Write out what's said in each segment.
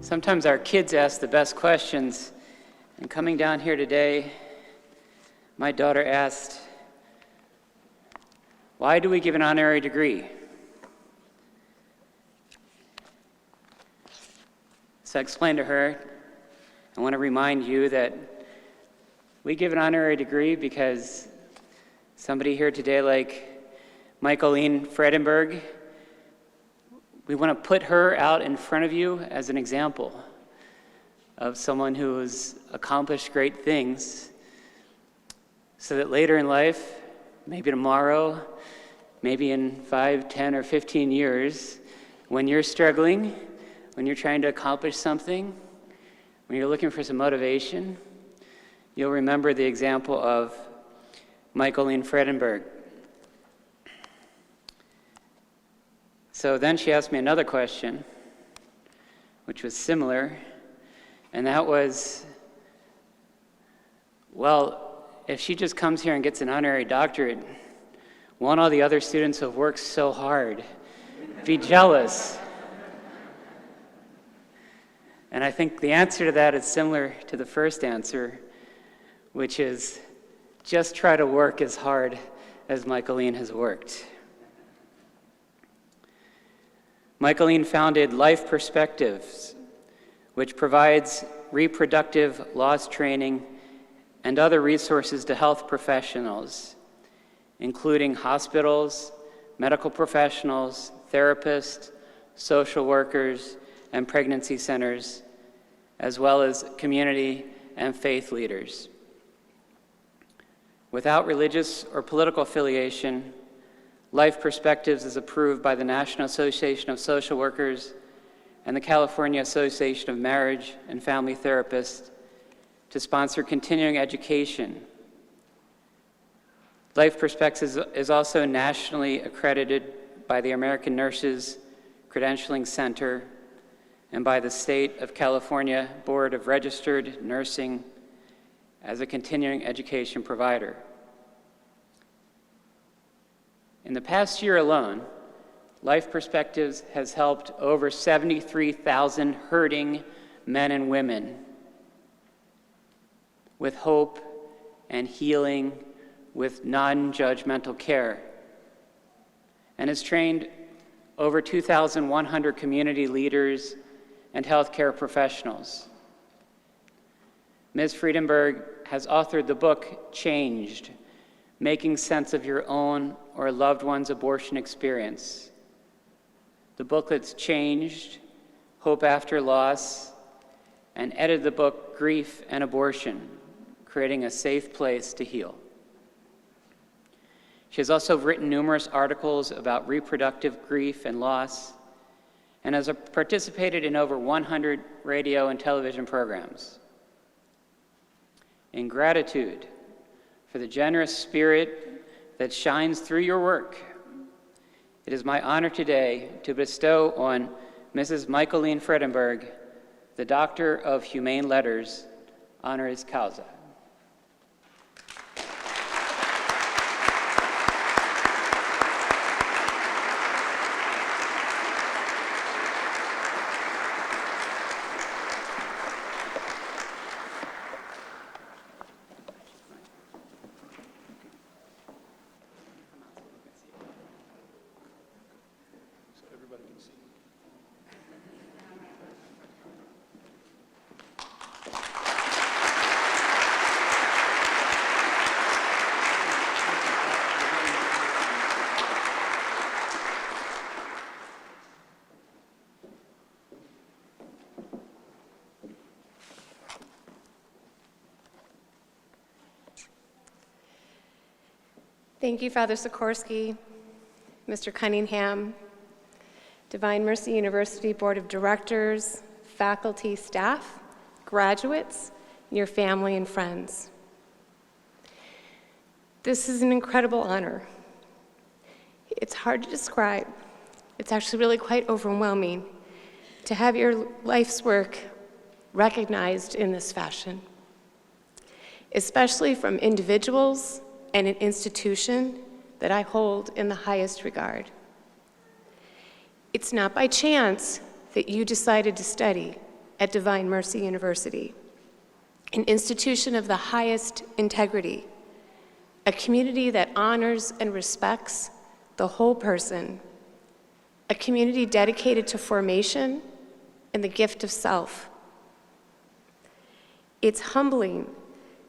Sometimes our kids ask the best questions, and coming down here today, my daughter asked, "Why do we give an honorary degree?" So I explained to her, I want to remind you that we give an honorary degree because somebody here today like Michaelene Fredenburg, we want to put her out in front of you as an example of someone who has accomplished great things so that later in life, maybe tomorrow, maybe in 5, 10, or 15 years, when you're struggling, when you're trying to accomplish something, when you're looking for some motivation, you'll remember the example of Michaelene Fredenburg. So then she asked me another question, which was similar, and that was, well, if she just comes here and gets an honorary doctorate, won't all the other students who have worked so hard be jealous? And I think the answer to that is similar to the first answer, which is just try to work as hard as Michaelene has worked. Michaelene founded Life Perspectives, which provides reproductive loss training and other resources to health professionals, including hospitals, medical professionals, therapists, social workers, and pregnancy centers, as well as community and faith leaders. Without religious or political affiliation, Life Perspectives is approved by the National Association of Social Workers and the California Association of Marriage and Family Therapists to sponsor continuing education. Life Perspectives is also nationally accredited by the American Nurses Credentialing Center and by the State of California Board of Registered Nursing as a continuing education provider. In the past year alone, Life Perspectives has helped over 73,000 hurting men and women with hope and healing with non-judgmental care, and has trained over 2,100 community leaders and healthcare professionals. Ms. Fredenburg has authored the book, Changed, Making Sense of Your Own or Loved One's Abortion Experience. The booklet's Changed, Hope After Loss, and edited the book, Grief and Abortion, Creating a Safe Place to Heal. She has also written numerous articles about reproductive grief and loss, and has participated in over 100 radio and television programs. In gratitude for the generous spirit that shines through your work, it is my honor today to bestow on Mrs. Michaelene Fredenburg the Doctor of Humane Letters, Honoris Causa. Thank you, Father Sikorsky, Mr. Cunningham, Divine Mercy University Board of Directors, faculty, staff, graduates, and your family and friends. This is an incredible honor. It's hard to describe. It's actually really quite overwhelming to have your life's work recognized in this fashion, especially from individuals and an institution that I hold in the highest regard. It's not by chance that you decided to study at Divine Mercy University, an institution of the highest integrity, a community that honors and respects the whole person, a community dedicated to formation and the gift of self. It's humbling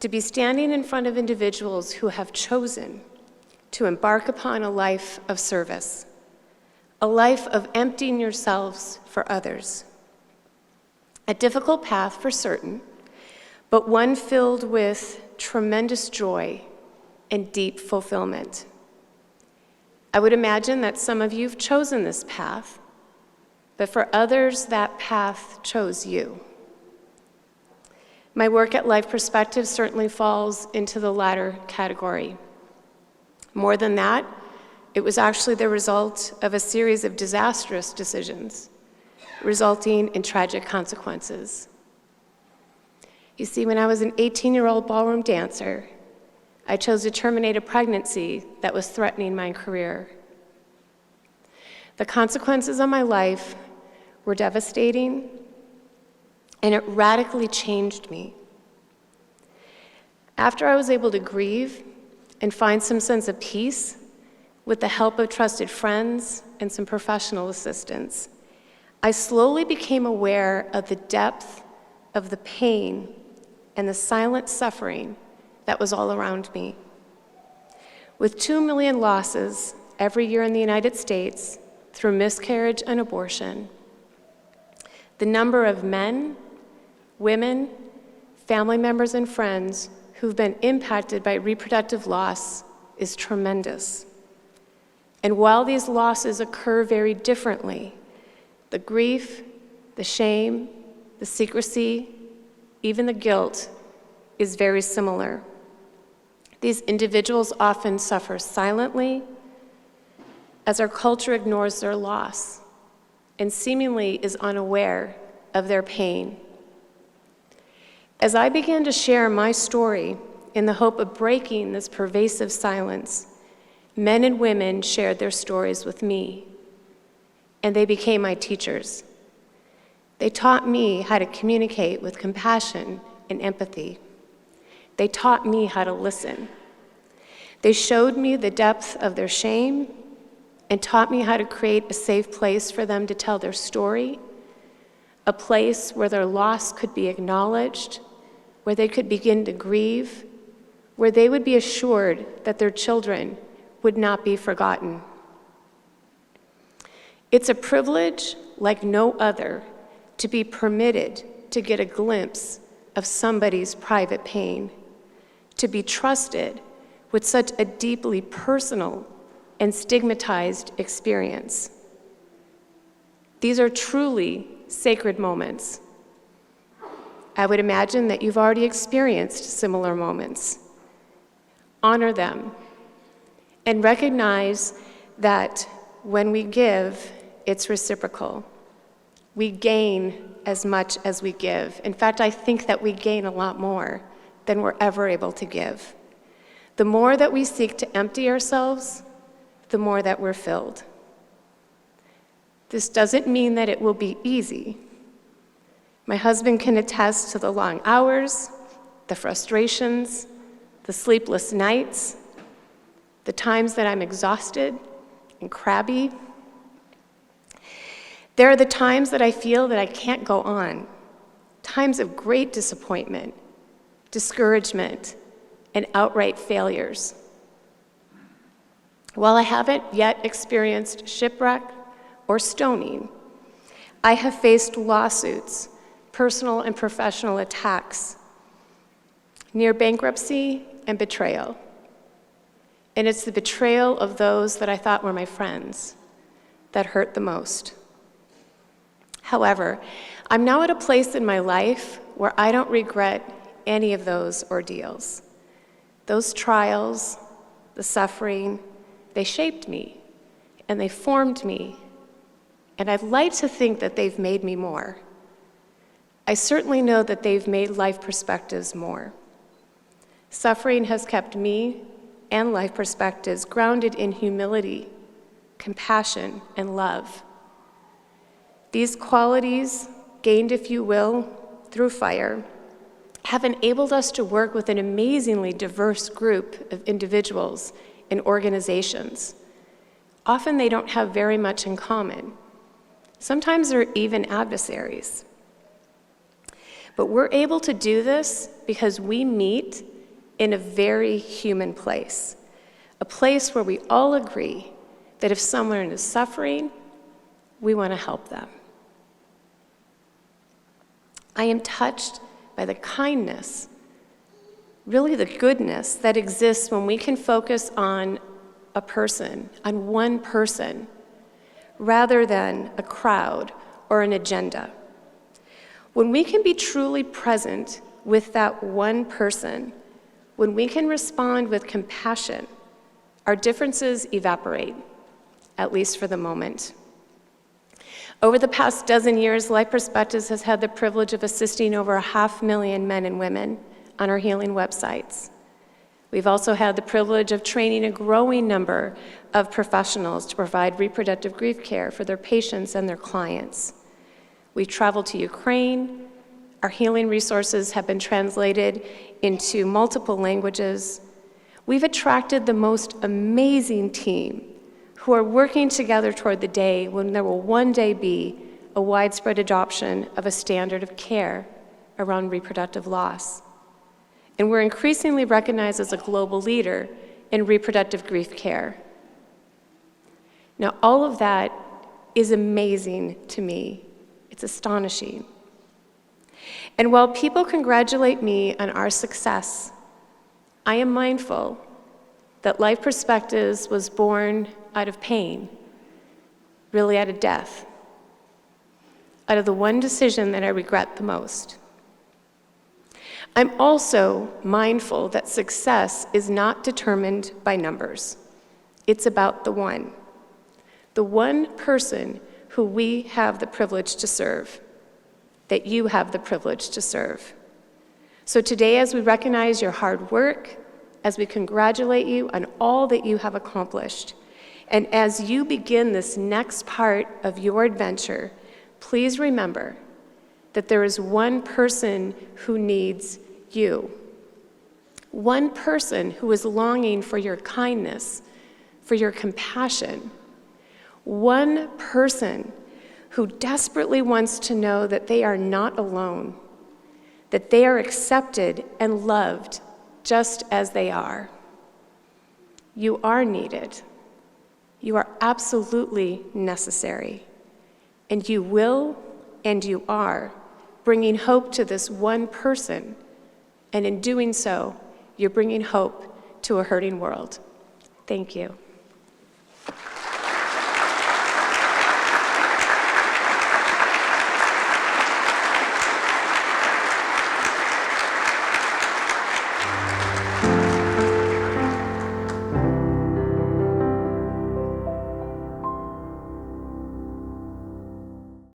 to be standing in front of individuals who have chosen to embark upon a life of service, a life of emptying yourselves for others. A difficult path for certain, but one filled with tremendous joy and deep fulfillment. I would imagine that some of you have chosen this path, but for others, that path chose you. My work at Life Perspective certainly falls into the latter category. More than that, it was actually the result of a series of disastrous decisions, resulting in tragic consequences. You see, when I was an 18-year-old ballroom dancer, I chose to terminate a pregnancy that was threatening my career. The consequences of my life were devastating, and it radically changed me. After I was able to grieve and find some sense of peace with the help of trusted friends and some professional assistance, I slowly became aware of the depth of the pain and the silent suffering that was all around me. With 2 million losses every year in the United States through miscarriage and abortion, the number of men, women, family members, and friends who've been impacted by reproductive loss is tremendous. And while these losses occur very differently, the grief, the shame, the secrecy, even the guilt is very similar. These individuals often suffer silently as our culture ignores their loss and seemingly is unaware of their pain. As I began to share my story in the hope of breaking this pervasive silence, men and women shared their stories with me, and they became my teachers. They taught me how to communicate with compassion and empathy. They taught me how to listen. They showed me the depth of their shame and taught me how to create a safe place for them to tell their story, a place where their loss could be acknowledged, where they could begin to grieve, where they would be assured that their children would not be forgotten. It's a privilege like no other to be permitted to get a glimpse of somebody's private pain, to be trusted with such a deeply personal and stigmatized experience. These are truly sacred moments. I would imagine that you've already experienced similar moments. Honor them and recognize that when we give, it's reciprocal. We gain as much as we give. In fact, I think that we gain a lot more than we're ever able to give. The more that we seek to empty ourselves, the more that we're filled. This doesn't mean that it will be easy. My husband can attest to the long hours, the frustrations, the sleepless nights, the times that I'm exhausted and crabby. There are the times that I feel that I can't go on, times of great disappointment, discouragement, and outright failures. While I haven't yet experienced shipwreck or stoning, I have faced lawsuits, personal and professional attacks, near bankruptcy and betrayal. And it's the betrayal of those that I thought were my friends that hurt the most. However, I'm now at a place in my life where I don't regret any of those ordeals. Those trials, the suffering, they shaped me and they formed me. And I'd like to think that they've made me more. I certainly know that they've made Life Perspectives more. Suffering has kept me and Life Perspectives grounded in humility, compassion, and love. These qualities gained, if you will, through fire, have enabled us to work with an amazingly diverse group of individuals and organizations. Often they don't have very much in common. Sometimes they're even adversaries. But we're able to do this because we meet in a very human place, a place where we all agree that if someone is suffering, we want to help them. I am touched by the kindness, really the goodness that exists when we can focus on a person, on one person, rather than a crowd or an agenda. When we can be truly present with that one person, when we can respond with compassion, our differences evaporate, at least for the moment. Over the past dozen years, Life Perspectives has had the privilege of assisting over 500,000 men and women on our healing websites. We've also had the privilege of training a growing number of professionals to provide reproductive grief care for their patients and their clients. We've traveled to Ukraine. Our healing resources have been translated into multiple languages. We've attracted the most amazing team who are working together toward the day when there will one day be a widespread adoption of a standard of care around reproductive loss. And we're increasingly recognized as a global leader in reproductive grief care. Now, all of that is amazing to me. It's astonishing. And while people congratulate me on our success, I am mindful that Life Perspectives was born out of pain, really out of death, out of the one decision that I regret the most. I'm also mindful that success is not determined by numbers. It's about the one person who we have the privilege to serve, that you have the privilege to serve. So today, as we recognize your hard work, as we congratulate you on all that you have accomplished, and as you begin this next part of your adventure, please remember that there is one person who needs you. One person who is longing for your kindness, for your compassion. One person who desperately wants to know that they are not alone, that they are accepted and loved just as they are. You are needed. You are absolutely necessary. And you will and you are bringing hope to this one person. And in doing so, you're bringing hope to a hurting world. Thank you.